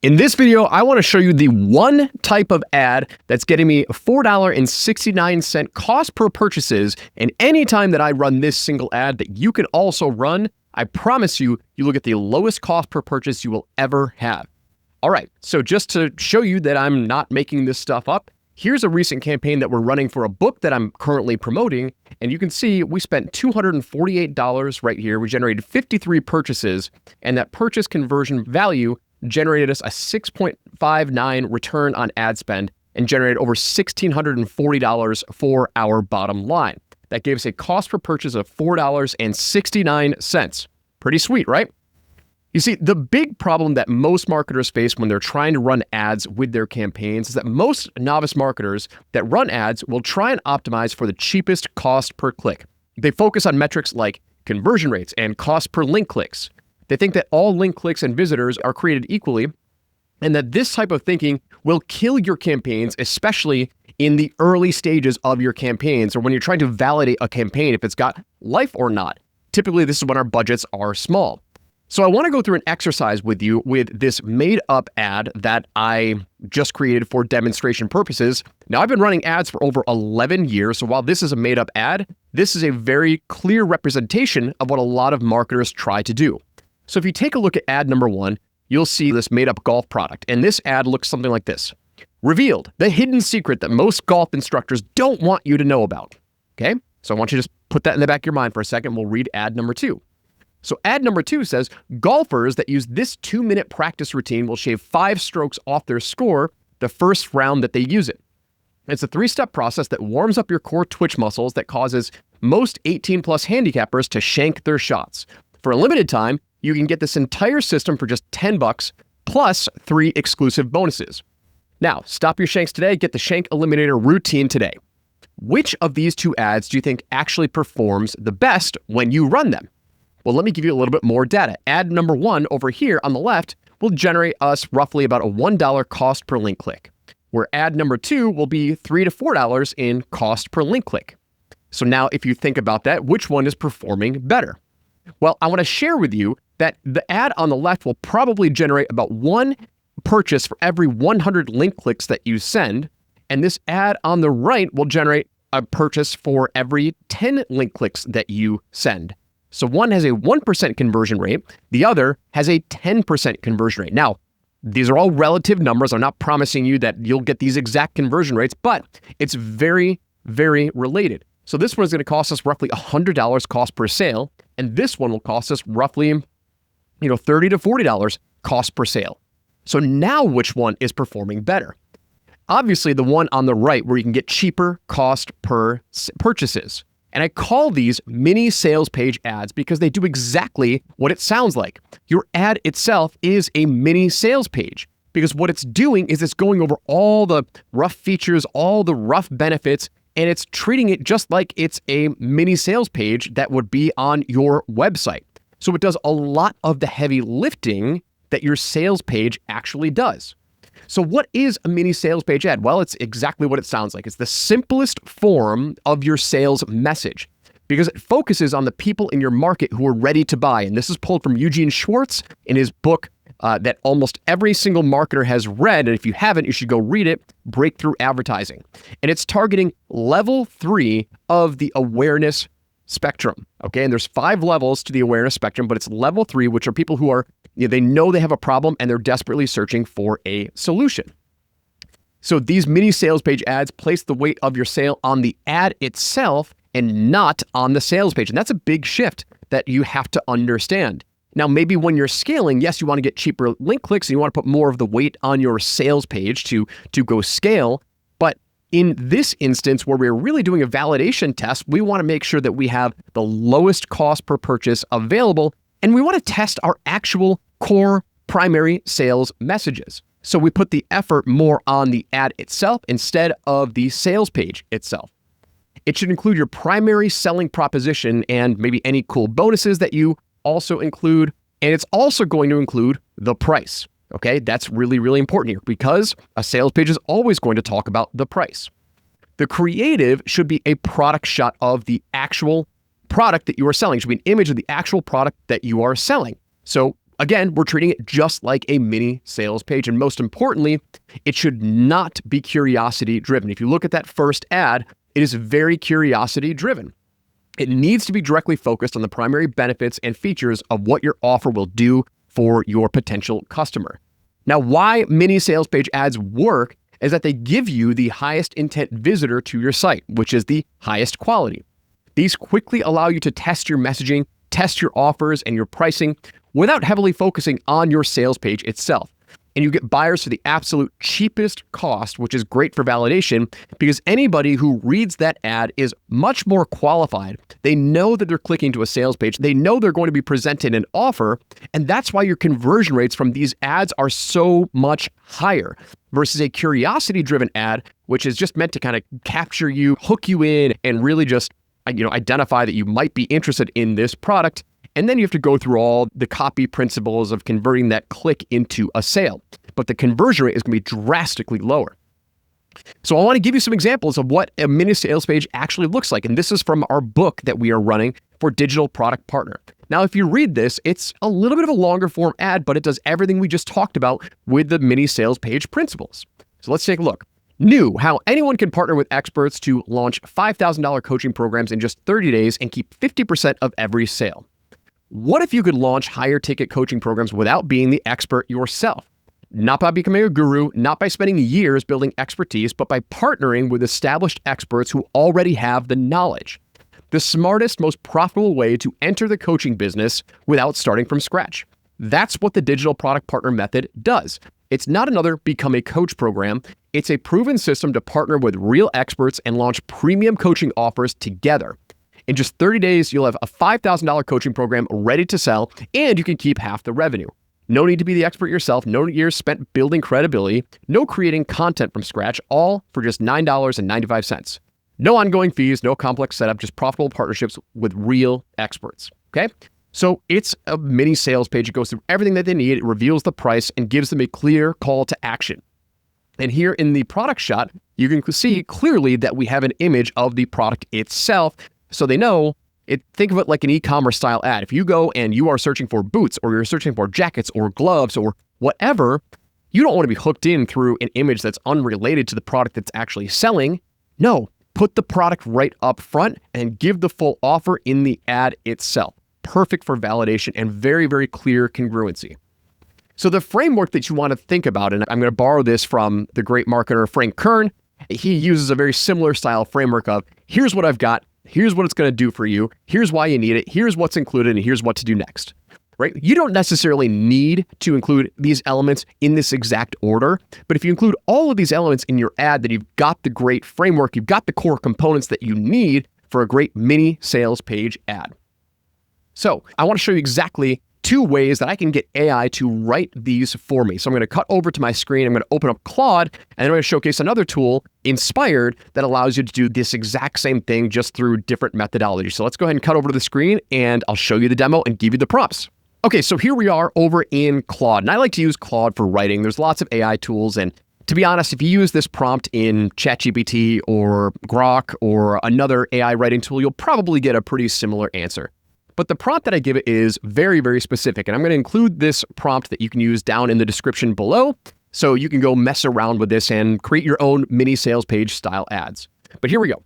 In this video, I want to show you the one type of ad that's getting me $4.69 cost per purchases. And anytime that I run this single ad that you can also run, I promise you, you will get the lowest cost per purchase you will ever have. All right, so just to show you that I'm not making this stuff up, here's a recent campaign that we're running for a book that I'm currently promoting. And you can see we spent $248 right here. We generated 53 purchases, and that purchase conversion value generated us a 6.59 return on ad spend and generated over $1,640 for our bottom line. That gave us a cost per purchase of $4.69. Pretty sweet, right? You see, the big problem that most marketers face when they're trying to run ads with their campaigns is that most novice marketers that run ads will try and optimize for the cheapest cost per click. They focus on metrics like conversion rates and cost per link clicks. They think that all link clicks and visitors are created equally, and that this type of thinking will kill your campaigns, especially in the early stages of your campaigns or when you're trying to validate a campaign if it's got life or not. Typically, this is when our budgets are small. So I want to go through an exercise with you with this made-up ad that I just created for demonstration purposes. Now, I've been running ads for over 11 years, so while this is a made-up ad, this is a very clear representation of what a lot of marketers try to do. So if you take a look at ad number 1, you'll see this made-up golf product, and this ad looks something like this. Revealed, the hidden secret that most golf instructors don't want you to know about. Okay, so I want you to just put that in the back of your mind for a second. We'll read ad number 2. So ad number 2 says, golfers that use this 2-minute practice routine will shave 5 strokes off their score the first round that they use it. It's a 3-step process that warms up your core twitch muscles that causes most 18-plus handicappers to shank their shots. For a limited time, you can get this entire system for just $10 plus 3 exclusive bonuses. Now, stop your shanks today. Get the Shank Eliminator routine today. Which of these 2 ads do you think actually performs the best when you run them? Well, let me give you a little bit more data. Ad number 1 over here on the left will generate us roughly about a $1 cost per link click, where ad number 2 will be $3 to $4 in cost per link click. So now if you think about that, which one is performing better? Well, I want to share with you that the ad on the left will probably generate about 1 purchase for every 100 link clicks that you send, and this ad on the right will generate a purchase for every 10 link clicks that you send. So one has a 1% conversion rate, the other has a 10% conversion rate. Now, these are all relative numbers. I'm not promising you that you'll get these exact conversion rates, but it's very, very related. So this one is going to cost us roughly $100 cost per sale, and this one will cost us roughly, $30 to $40 cost per sale. So now which one is performing better? Obviously, the one on the right where you can get cheaper cost per purchases. And I call these mini sales page ads because they do exactly what it sounds like. Your ad itself is a mini sales page because what it's doing is it's going over all the rough features, all the rough benefits, and it's treating it just like it's a mini sales page that would be on your website. So it does a lot of the heavy lifting that your sales page actually does. So what is a mini sales page ad? Well, it's exactly what it sounds like. It's the simplest form of your sales message because it focuses on the people in your market who are ready to buy. And this is pulled from Eugene Schwartz in his book that almost every single marketer has read. And if you haven't, you should go read it, Breakthrough Advertising. And it's targeting level 3 of the awareness spectrum. Okay, and there's 5 levels to the awareness spectrum, but it's level 3, which are people who are, they know they have a problem and they're desperately searching for a solution. So these mini sales page ads place the weight of your sale on the ad itself and not on the sales page. And that's a big shift that you have to understand. Now, maybe when you're scaling, yes, you want to get cheaper link clicks and you want to put more of the weight on your sales page to go scale. But in this instance, where we're really doing a validation test, we want to make sure that we have the lowest cost per purchase available, and we want to test our actual core primary sales messages. So we put the effort more on the ad itself instead of the sales page itself. It should include your primary selling proposition and maybe any cool bonuses that you also include, and it's also going to include the price. Okay, that's really, really important here because a sales page is always going to talk about the price. The creative should be a product shot of the actual product that you are selling. It should be an image of the actual product that you are selling. So Again, we're treating it just like a mini sales page. And most importantly, it should not be curiosity driven. If you look at that first ad, it is very curiosity driven. It needs to be directly focused on the primary benefits and features of what your offer will do for your potential customer. Now, why mini sales page ads work is that they give you the highest intent visitor to your site, which is the highest quality. These quickly allow you to test your messaging, test your offers and your pricing without heavily focusing on your sales page itself. And you get buyers for the absolute cheapest cost, which is great for validation because anybody who reads that ad is much more qualified. They know that they're clicking to a sales page. They know they're going to be presented an offer. And that's why your conversion rates from these ads are so much higher versus a curiosity-driven ad, which is just meant to kind of capture you, hook you in, and really just identify that you might be interested in this product. And then you have to go through all the copy principles of converting that click into a sale. But the conversion rate is going to be drastically lower. So I want to give you some examples of what a mini sales page actually looks like. And this is from our book that we are running for Digital Product Partner. Now, if you read this, it's a little bit of a longer form ad, but it does everything we just talked about with the mini sales page principles. So let's take a look. New, how anyone can partner with experts to launch $5,000 coaching programs in just 30 days and keep 50% of every sale. What if you could launch higher ticket coaching programs without being the expert yourself? Not by becoming a guru, not by spending years building expertise, but by partnering with established experts who already have the knowledge. The smartest, most profitable way to enter the coaching business without starting from scratch. That's what the Digital Product Partner method does. It's not another become a coach program. It's a proven system to partner with real experts and launch premium coaching offers together. In just 30 days, you'll have a $5,000 coaching program ready to sell, and you can keep half the revenue. No need to be the expert yourself, no years spent building credibility, no creating content from scratch, all for just $9.95. No ongoing fees, no complex setup, just profitable partnerships with real experts, okay? So it's a mini sales page. It goes through everything that they need, it reveals the price, and gives them a clear call to action. And here in the product shot, you can see clearly that we have an image of the product itself, so they know it. Think of it like an e-commerce style ad. If you go and you are searching for boots or you're searching for jackets or gloves or whatever, you don't want to be hooked in through an image that's unrelated to the product that's actually selling. No, put the product right up front and give the full offer in the ad itself. Perfect for validation and very, very clear congruency. So the framework that you want to think about, and I'm going to borrow this from the great marketer Frank Kern, he uses a very similar style framework of here's what I've got. Here's what it's going to do for you. Here's why you need it. Here's what's included, and here's what to do next, right? You don't necessarily need to include these elements in this exact order, but if you include all of these elements in your ad, then you've got the great framework, you've got the core components that you need for a great mini sales page ad. So I want to show you exactly 2 ways that I can get AI to write these for me. So I'm going to cut over to my screen. I'm going to open up Claude, and then I'm going to showcase another tool, Inspired, that allows you to do this exact same thing just through different methodologies. So let's go ahead and cut over to the screen, and I'll show you the demo and give you the prompts. Okay, so here we are over in Claude, and I like to use Claude for writing. There's lots of AI tools, and to be honest, if you use this prompt in ChatGPT or Grok or another AI writing tool, you'll probably get a pretty similar answer. But the prompt that I give it is very, very specific. And I'm going to include this prompt that you can use down in the description below. So you can go mess around with this and create your own mini sales page style ads. But here we go.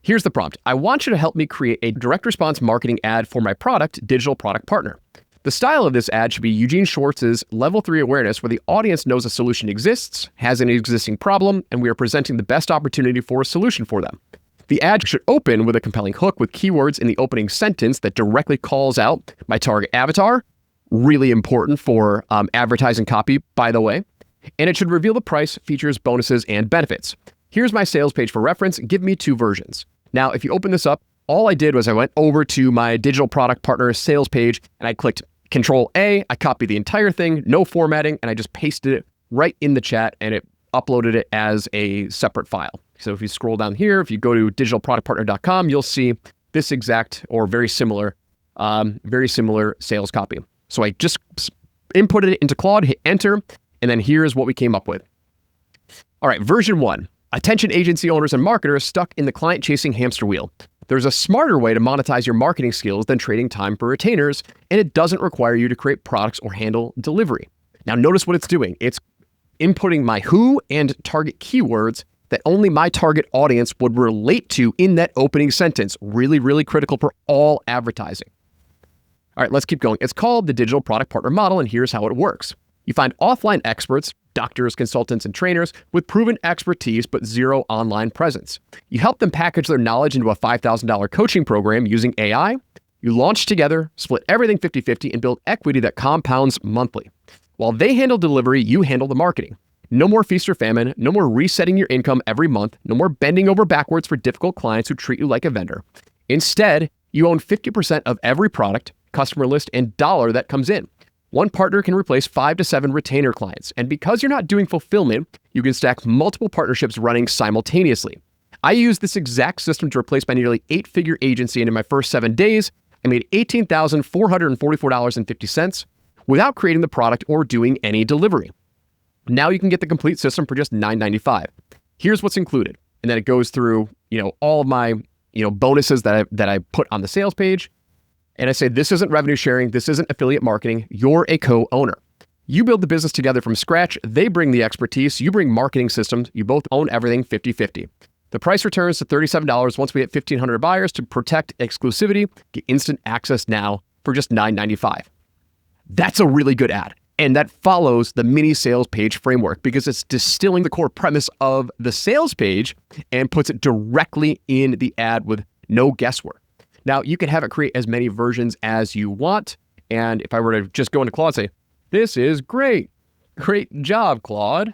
Here's the prompt. I want you to help me create a direct response marketing ad for my product, Digital Product Partner. The style of this ad should be Eugene Schwartz's Level 3 awareness, where the audience knows a solution exists, has an existing problem, and we are presenting the best opportunity for a solution for them. The ad should open with a compelling hook with keywords in the opening sentence that directly calls out my target avatar. Really important for advertising copy, by the way. And it should reveal the price, features, bonuses, and benefits. Here's my sales page for reference. Give me 2 versions. Now, if you open this up, all I did was I went over to my Digital Product Partner sales page and I clicked Control A. I copied the entire thing, no formatting, and I just pasted it right in the chat and it uploaded it as a separate file. So if you scroll down here, if you go to digitalproductpartner.com, you'll see this exact or very similar sales copy. So I just inputted it into Claude, hit enter, and then here's what we came up with. All right, version 1. Attention agency owners and marketers stuck in the client-chasing hamster wheel. There's a smarter way to monetize your marketing skills than trading time for retainers, and it doesn't require you to create products or handle delivery. Now notice what it's doing. It's inputting my who and target keywords that only my target audience would relate to in that opening sentence. Really, really critical for all advertising. All right, let's keep going. It's called the Digital Product Partner Model, and here's how it works. You find offline experts, doctors, consultants, and trainers with proven expertise but zero online presence. You help them package their knowledge into a $5,000 coaching program using AI. You launch together, split everything 50-50, and build equity that compounds monthly. While they handle delivery, you handle the marketing. No more feast or famine, no more resetting your income every month, no more bending over backwards for difficult clients who treat you like a vendor. Instead, you own 50% of every product, customer list, and dollar that comes in. One partner can replace 5 to 7 retainer clients, and because you're not doing fulfillment, you can stack multiple partnerships running simultaneously. I used this exact system to replace my nearly 8-figure agency, and in my first 7 days, I made $18,444.50 without creating the product or doing any delivery. Now you can get the complete system for just $9.95. Here's what's included, and then it goes through, all of my, bonuses that I put on the sales page. And I say, this isn't revenue sharing. This isn't affiliate marketing. You're a co-owner. You build the business together from scratch. They bring the expertise. You bring marketing systems. You both own everything 50-50. The price returns to $37 once we hit 1,500 buyers to protect exclusivity. Get instant access now for just $9.95. That's a really good ad. And that follows the mini sales page framework because it's distilling the core premise of the sales page and puts it directly in the ad with no guesswork. Now, you can have it create as many versions as you want. And if I were to just go into Claude and say, this is great. Great job, Claude.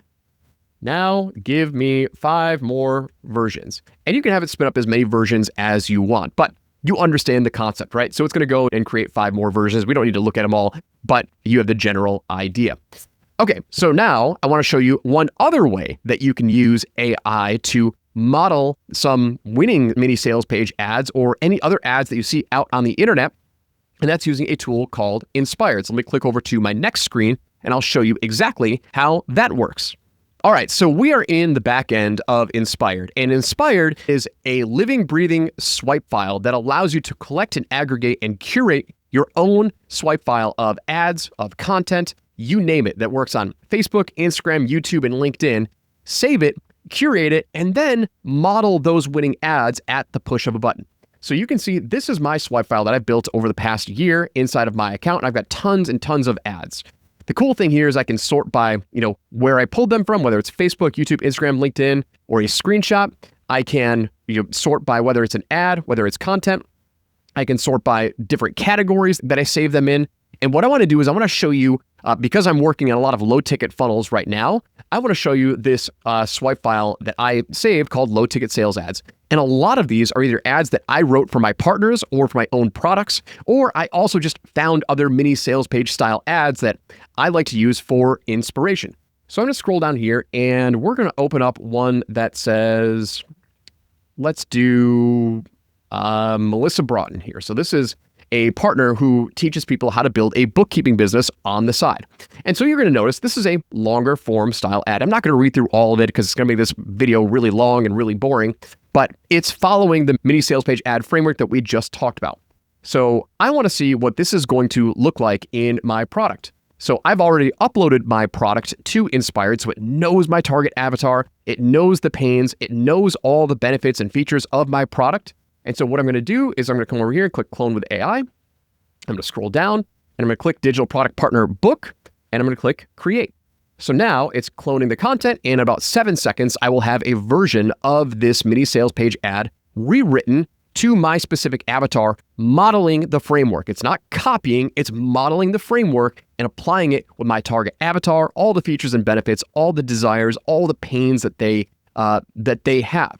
Now give me 5 more versions. And you can have it spin up as many versions as you want. But you understand the concept, right? So it's going to go and create 5 more versions. We don't need to look at them all, but you have the general idea. Okay, so now I want to show you one other way that you can use AI to model some winning mini sales page ads or any other ads that you see out on the internet. And that's using a tool called Inspired. So let me click over to my next screen and I'll show you exactly how that works. All right, so we are in the back end of Inspired, and Inspired is a living, breathing swipe file that allows you to collect and aggregate and curate your own swipe file of ads, of content, you name it, that works on Facebook, Instagram, YouTube, and LinkedIn. Save it, curate it, and then model those winning ads at the push of a button. So you can see this is my swipe file that I've built over the past year inside of my account, and I've got tons and tons of ads. The cool thing here is I can sort by, where I pulled them from, whether it's Facebook, YouTube, Instagram, LinkedIn, or a screenshot. I can sort by whether it's an ad, whether it's content. I can sort by different categories that I save them in. And what I want to do is I want to show you, because I'm working on a lot of low ticket funnels right now, I want to show you this swipe file that I saved called low ticket sales ads. And a lot of these are either ads that I wrote for my partners or for my own products, or I also just found other mini sales page style ads that I like to use for inspiration. So I'm going to scroll down here and we're going to open up one that says, let's do Melissa Broughton here. So this is a partner who teaches people how to build a bookkeeping business on the side. And so you're going to notice this is a longer form style ad. I'm not going to read through all of it because it's going to make this video really long and really boring, but it's following the mini sales page ad framework that we just talked about. So I want to see what this is going to look like in my product. So I've already uploaded my product to Inspired, so it knows my target avatar, it knows the pains, it knows all the benefits and features of my product. And so what I'm going to do is I'm going to come over here and click Clone with AI. I'm going to scroll down and I'm going to click Digital Product Partner Book, and I'm going to click Create. So now it's cloning the content. In about 7 seconds, I will have a version of this mini sales page ad rewritten to my specific avatar, modeling the framework. It's not copying, it's modeling the framework and applying it with my target avatar, all the features and benefits, all the desires, all the pains that they have.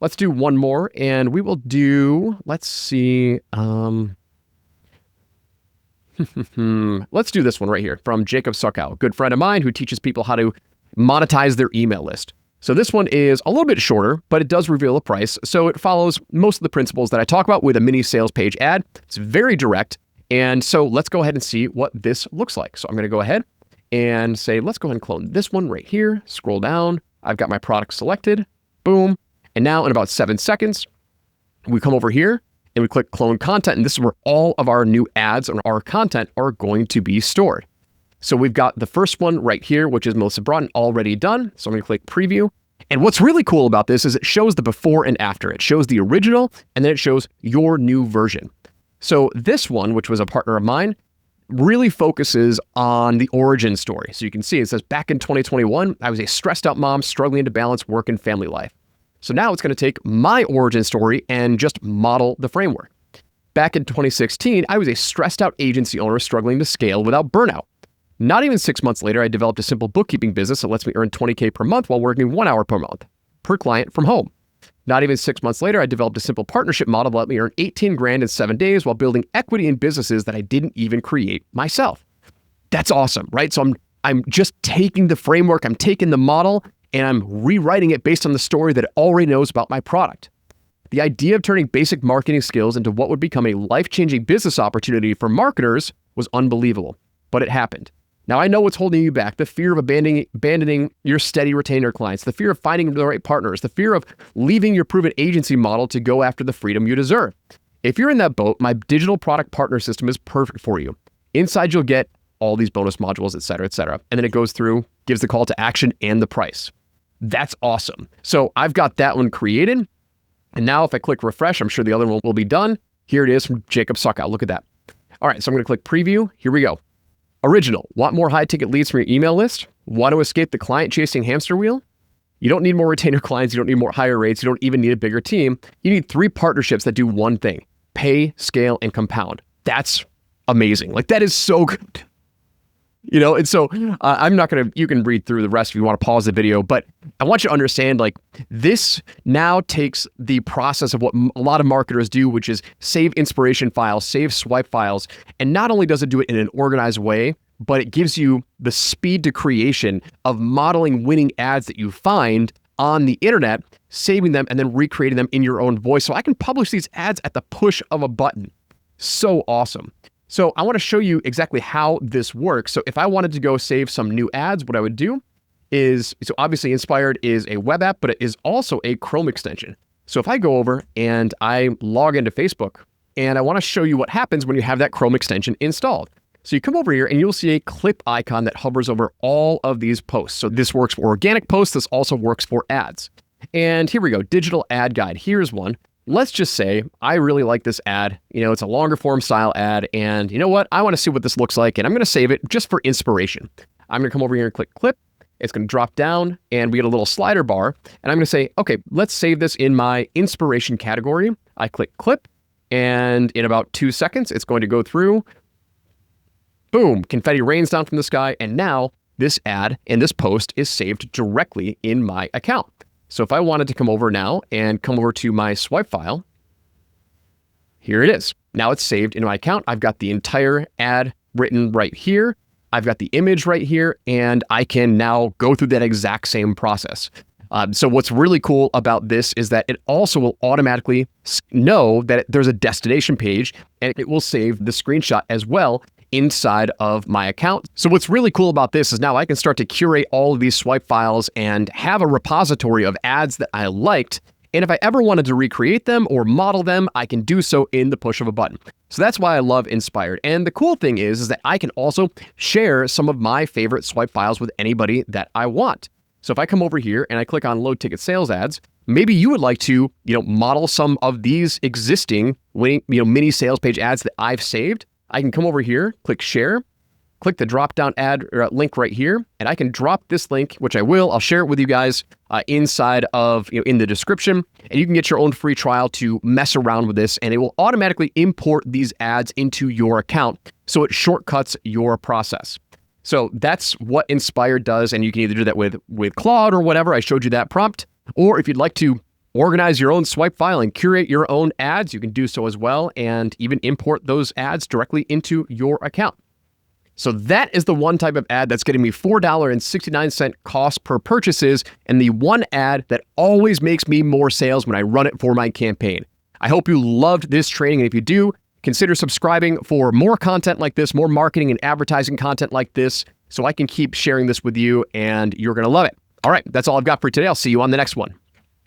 Let's do one more, and we will do, let's see, let's do this one right here from Jacob Sarkow, a good friend of mine who teaches people how to monetize their email list. So this one is a little bit shorter, but it does reveal a price. So it follows most of the principles that I talk about with a mini sales page ad. It's very direct. And so let's go ahead and see what this looks like. So I'm going to go ahead and say, let's go ahead and clone this one right here. Scroll down. I've got my product selected. Boom. And now in about 7 seconds, We come over here and we click clone content, and this is where all of our new ads and our content are going to be stored. So we've got the first one right here, which is Melissa Broughton, already done. So I'm going to click preview. And what's really cool about this is it shows the before and after. It shows the original, and then it shows your new version. So this one, which was a partner of mine, really focuses on the origin story. So you can see it says, back in 2021, I was a stressed out mom struggling to balance work and family life. So now it's going to take my origin story and just model the framework. Back in 2016, I was a stressed out agency owner struggling to scale without burnout. Not even 6 months later, I developed a simple bookkeeping business that lets me earn $20K per month while working 1 hour per month per client from home. Not even 6 months later, I developed a simple partnership model that let me earn 18 grand in 7 days while building equity in businesses that I didn't even create myself. That's awesome, right? So I'm just taking the framework, I'm taking the model, and I'm rewriting it based on the story that it already knows about my product. The idea of turning basic marketing skills into what would become a life-changing business opportunity for marketers was unbelievable, but it happened. Now I know what's holding you back: the fear of abandoning your steady retainer clients, the fear of finding the right partners, the fear of leaving your proven agency model to go after the freedom you deserve. If you're in that boat, my digital product partner system is perfect for you. Inside you'll get all these bonus modules, et cetera, and then it goes through, gives the call to action and the price. That's awesome. So I've got that one created. And now if I click refresh, I'm sure the other one will be done. Here it is from Jacob Suckow. Look at that. All right, so I'm going to click preview. Here we go. Original. Want more high-ticket leads from your email list? Want to escape the client-chasing hamster wheel? You don't need more retainer clients. You don't need more higher rates. You don't even need a bigger team. You need 3 partnerships that do one thing: pay, scale, and compound. That's amazing. Like, that is so good. And so I'm not going to, you can read through the rest if you want to pause the video, but I want you to understand, like, this now takes the process of what a lot of marketers do, which is save inspiration files, save swipe files. And not only does it do it in an organized way, but it gives you the speed to creation of modeling winning ads that you find on the internet, saving them and then recreating them in your own voice. So I can publish these ads at the push of a button. So awesome. So I want to show you exactly how this works. So if I wanted to go save some new ads, what I would do is, so obviously Inspired is a web app, but it is also a Chrome extension. So if I go over and I log into Facebook, and I want to show you what happens when you have that Chrome extension installed. So you come over here and you'll see a clip icon that hovers over all of these posts. So this works for organic posts. This also works for ads. And here we go, digital ad guide. Here's one. Let's just say I really like this ad. It's a longer form style ad, and you know what? I want to see what this looks like, and I'm going to save it just for inspiration. I'm going to come over here and click clip. It's going to drop down, and we get a little slider bar, and I'm going to say, okay, let's save this in my inspiration category. I click clip, and in about 2 seconds, it's going to go through. Boom, confetti rains down from the sky, and now this ad and this post is saved directly in my account. So if I wanted to come over now and come over to my swipe file, here it is. Now it's saved in my account. I've got the entire ad written right here. I've got the image right here, and I can now go through that exact same process. So what's really cool about this is that it also will automatically know that there's a destination page, and it will save the screenshot as well inside of my account. So what's really cool about this is now I can start to curate all of these swipe files and have a repository of ads that I liked. And if I ever wanted to recreate them or model them, I can do so in the push of a button. So that's why I love Inspired. And the cool thing is that I can also share some of my favorite swipe files with anybody that I want. So if I come over here and I click on load ticket sales ads, maybe you would like to, model some of these existing mini sales page ads that I've saved. I can come over here, click share, click the drop down ad link right here, and I can drop this link, which I will. I'll share it with you guys inside of, in the description, and you can get your own free trial to mess around with this, and it will automatically import these ads into your account, so it shortcuts your process. So that's what Inspired does, and you can either do that with Claude or whatever. I showed you that prompt, or if you'd like to organize your own swipe file and curate your own ads, you can do so as well, and even import those ads directly into your account. So that is the one type of ad that's getting me $4.69 cost per purchases, and the one ad that always makes me more sales when I run it for my campaign. I hope you loved this training, and if you do, consider subscribing for more content like this, more marketing and advertising content like this, so I can keep sharing this with you, and you're going to love it. All right, that's all I've got for today. I'll see you on the next one.